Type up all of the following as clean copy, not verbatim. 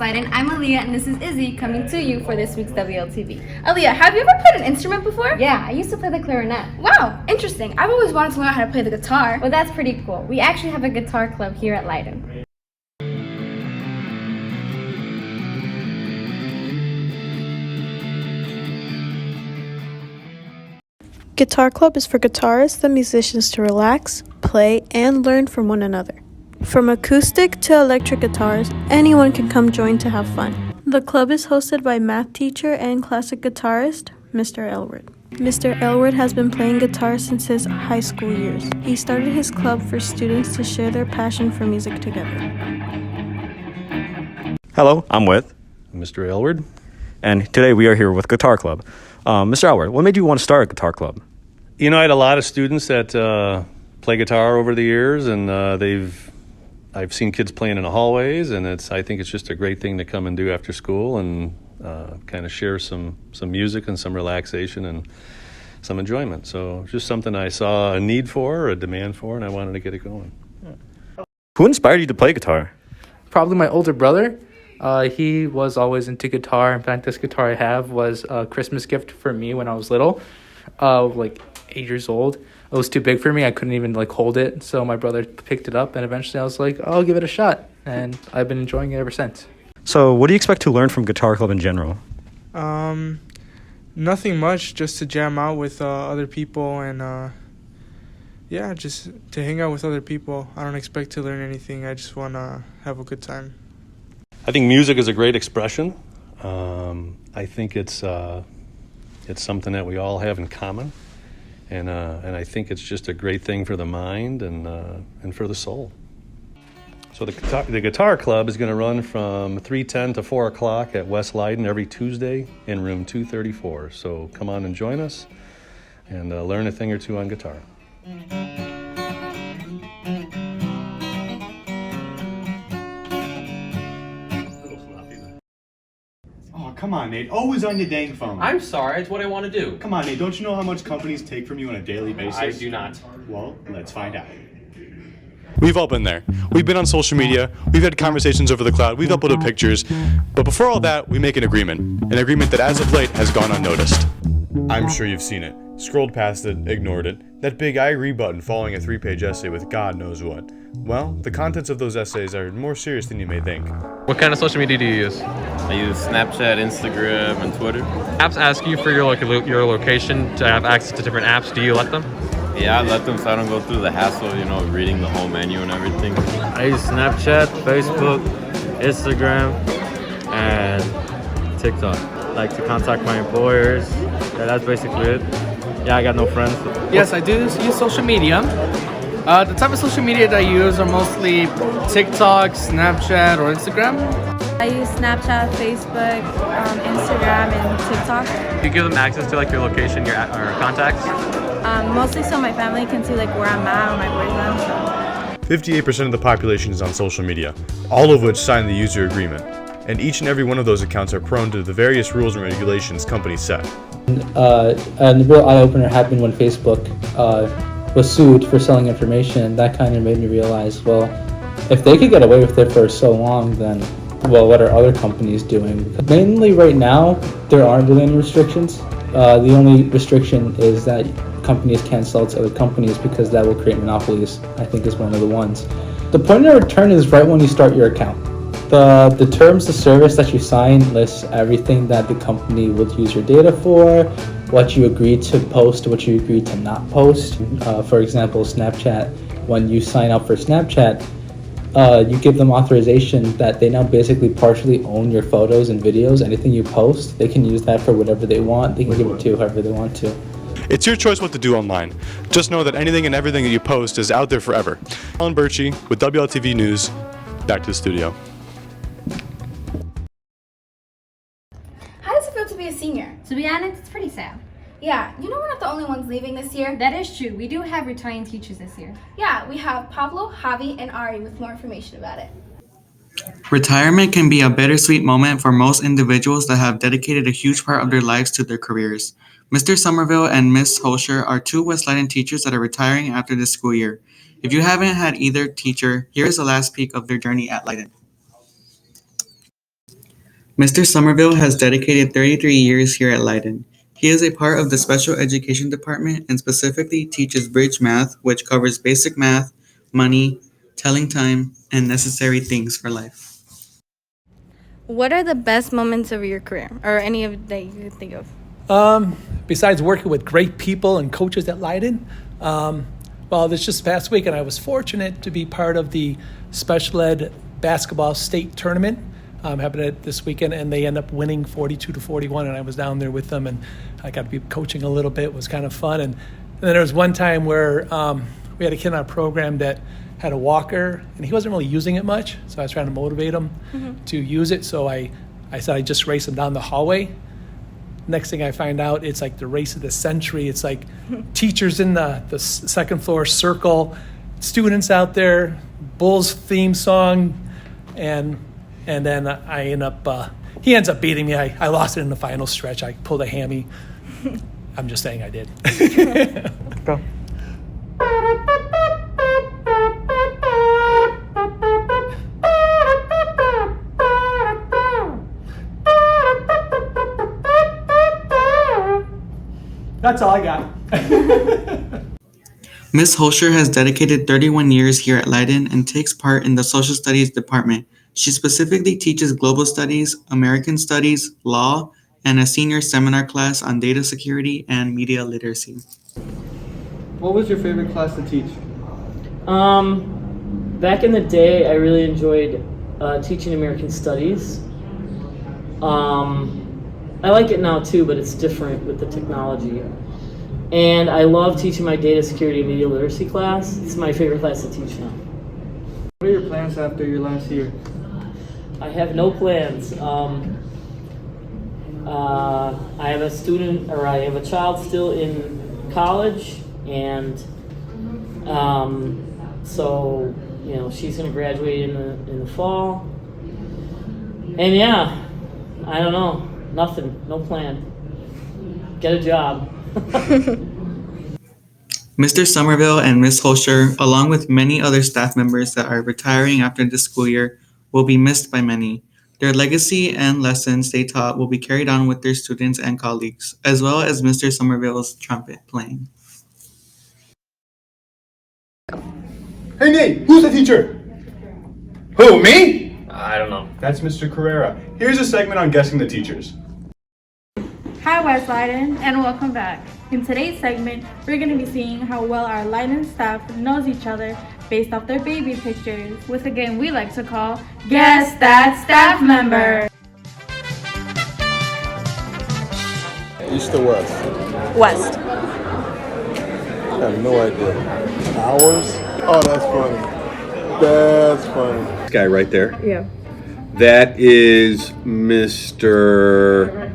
Leiden. I'm Aaliyah, and this is Izzy coming to you for this week's WLTV. Aaliyah, have you ever played an instrument before? Yeah, I used to play the clarinet. Wow, interesting. I've always wanted to learn how to play the guitar. Well, that's pretty cool. We actually have a guitar club here at Leiden. Guitar Club is for guitarists and musicians to relax, play, and learn from one another. From acoustic to electric guitars, anyone can come join to have fun. The club is hosted by math teacher and classic guitarist, Mr. Elwood. Mr. Elwood has been playing guitar since his high school years. He started his club for students to share their passion for music together. Hello, I'm with Mr. Elwood. and today we are here with Guitar Club. Mr. Elwood, what made you want to start a guitar club? You know, I had a lot of students that play guitar over the years, and I've seen kids playing in the hallways, and I think it's just a great thing to come and do after school and kind of share some music and some relaxation and some enjoyment. So just something I saw a need for, a demand for, and I wanted to get it going. Who inspired you to play guitar? Probably my older brother. He was always into guitar. In fact, this guitar I have was a Christmas gift for me when I was little, like 8 years old. It was too big for me. I couldn't even hold it. So my brother picked it up, and eventually I was like, I'll give it a shot. And I've been enjoying it ever since. So what do you expect to learn from Guitar Club in general? Nothing much, just to jam out with other people and just to hang out with other people. I don't expect to learn anything. I just want to have a good time. I think music is a great expression. I think it's something that we all have in common, and I think it's just a great thing for the mind and for the soul. So the Guitar Club is going to run from 3:10 to 4 o'clock at West Leiden every Tuesday in room 234. So come on and join us and learn a thing or two on guitar. Oh, come on, Nate. Always on your dang phone. I'm sorry, it's what I want to do. Come on, Nate. Don't you know how much companies take from you on a daily basis? I do not. Well, let's find out. We've all been there. We've been on social media, we've had conversations over the cloud, we've uploaded pictures, but before all that, we make an agreement that as of late has gone unnoticed. I'm sure you've seen it. Scrolled past it, ignored it. That big I agree button following a 3-page essay with God knows what. Well, the contents of those essays are more serious than you may think. What kind of social media do you use? I use Snapchat, Instagram, and Twitter. Apps ask you for your location to have access to different apps. Do you let them? Yeah, I let them so I don't go through the hassle of, reading the whole menu and everything. I use Snapchat, Facebook, Instagram, and TikTok. Like to contact my employers. Yeah, that's basically it. Yeah, I got no friends. Yes, I do use social media. The type of social media that I use are mostly TikTok, Snapchat, or Instagram. I use Snapchat, Facebook, Instagram, and TikTok. Do you give them access to your location, your or contacts? Mostly so my family can see where I'm at or my boyfriend. 58% of the population is on social media, all of which sign the user agreement. And each and every one of those accounts are prone to the various rules and regulations companies set. And the real eye-opener happened when Facebook was sued for selling information. That kind of made me realize, well, if they could get away with it for so long, then, well, what are other companies doing? Mainly right now, there aren't really any restrictions. The only restriction is that companies can't sell to other companies because that will create monopolies, I think is one of the ones. The point of return is right when you start your account. The terms of service that you sign lists everything that the company will use your data for, what you agree to post, what you agree to not post. For example, Snapchat, when you sign up for Snapchat, you give them authorization that they now basically partially own your photos and videos. Anything you post, they can use that for whatever they want. They can give it to whoever they want to. It's your choice what to do online. Just know that anything and everything that you post is out there forever. Alan Birchie with WLTV News, back to the studio. How does it feel to be a senior? To be honest, it's pretty sad. Yeah, we're not the only ones leaving this year. That is true. We do have retiring teachers this year. Yeah, we have Pablo, Javi, and Ari with more information about it. Retirement can be a bittersweet moment for most individuals that have dedicated a huge part of their lives to their careers. Mr. Somerville and Miss Holscher are two West Leiden teachers that are retiring after this school year. If you haven't had either teacher, here is a last peek of their journey at Leiden. Mr. Somerville has dedicated 33 years here at Leiden. He is a part of the Special Education Department and specifically teaches bridge math, which covers basic math, money, telling time, and necessary things for life. What are the best moments of your career, or any of that you can think of? Besides working with great people and coaches at Leiden, well, this just past week, and I was fortunate to be part of the special ed basketball state tournament happening this weekend, and they end up winning 42-41, and I was down there with them, and I got to be coaching a little bit. It was kind of fun. And then there was one time where we had a kid on our program that had a walker, and he wasn't really using it much, so I was trying to motivate him to use it. So I said I'd just race him down the hallway. Next thing I find out, it's like the race of the century. It's like teachers in the second floor circle, students out there, Bulls theme song, and then I end up, he ends up beating me. I lost it in the final stretch. I pulled a hammy. I'm just saying I did. Go. That's all I got. Ms. Holscher has dedicated 31 years here at Leiden and takes part in the Social Studies department. She specifically teaches global studies, American studies, law, and a senior seminar class on data security and media literacy. What was your favorite class to teach? Back in the day, I really enjoyed teaching American studies. I like it now too, but it's different with the technology. And I love teaching my data security and media literacy class. It's my favorite class to teach now. What are your plans after your last year? I have no plans. I have a child still in college, and so she's gonna graduate in the fall. And yeah, I don't know, nothing, no plan. Get a job. Mr. Somerville and Ms. Holscher, along with many other staff members that are retiring after this school year, will be missed by many. Their legacy and lessons they taught will be carried on with their students and colleagues, as well as Mr. Somerville's trumpet playing. Hey Nate, who's the teacher? Who, me? I don't know. That's Mr. Carrera. Here's a segment on guessing the teachers. Hi West Leiden, and welcome back. In today's segment, we're going to be seeing how well our Leiden staff knows each other based off their baby pictures, with a game we like to call Guess That Staff Member. East or west? West. I have no idea. Hours? Oh, that's funny. That's funny. This guy right there. Yeah. That is Mr.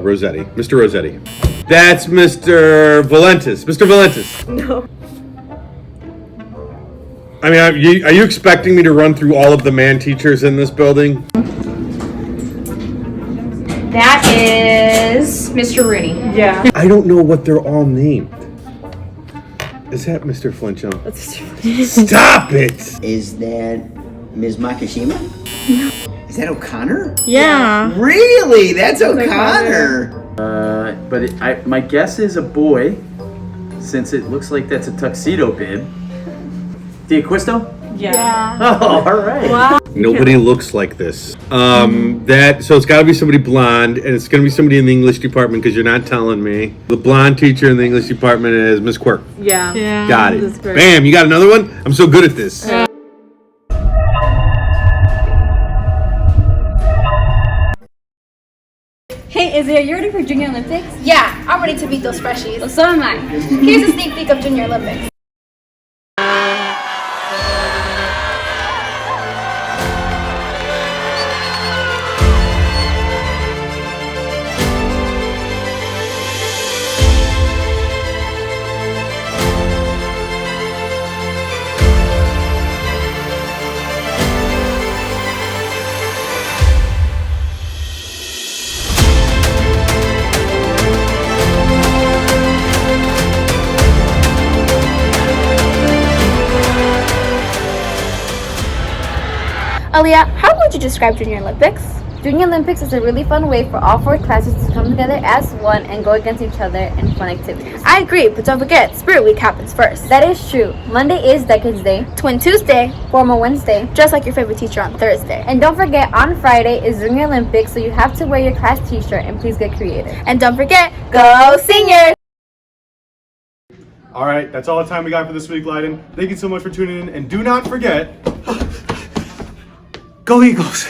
Rossetti. Mr. Rossetti. That's Mr. Valentis. Mr. Valentis. No. I mean, are you expecting me to run through all of the man teachers in this building? That is Mr. Rooney. Yeah. I don't know what they're all named. Is that Mr. Flinchum? That's Mr. Stop it! Is that Ms. Makashima? No. Is that O'Connor? Yeah. Really? That's O'Connor. But my guess is a boy, since it looks like that's a tuxedo bib. D'Acquisto? Yeah. Oh, all right. Wow. Nobody looks like this. So it's got to be somebody blonde, and it's going to be somebody in the English department because you're not telling me. The blonde teacher in the English department is Miss Quirk. Yeah. Yeah. Got it. Bam! You got another one? I'm so good at this. Hey Izzy, are you ready for Junior Olympics? Yeah, I'm ready to beat those freshies. Well, so am I. Here's a sneak peek of Junior Olympics. Aaliyah, how would you describe Junior Olympics? Junior Olympics is a really fun way for all 4 classes to come together as one and go against each other in fun activities. I agree, but don't forget, Spirit Week happens first. That is true. Monday is Decades Day, Twin Tuesday, Formal Wednesday, just like your favorite teacher on Thursday. And don't forget, on Friday is Junior Olympics, so you have to wear your class t-shirt and please get creative. And don't forget, go Seniors! All right, that's all the time we got for this week, Leiden. Thank you so much for tuning in, and do not forget, go Eagles!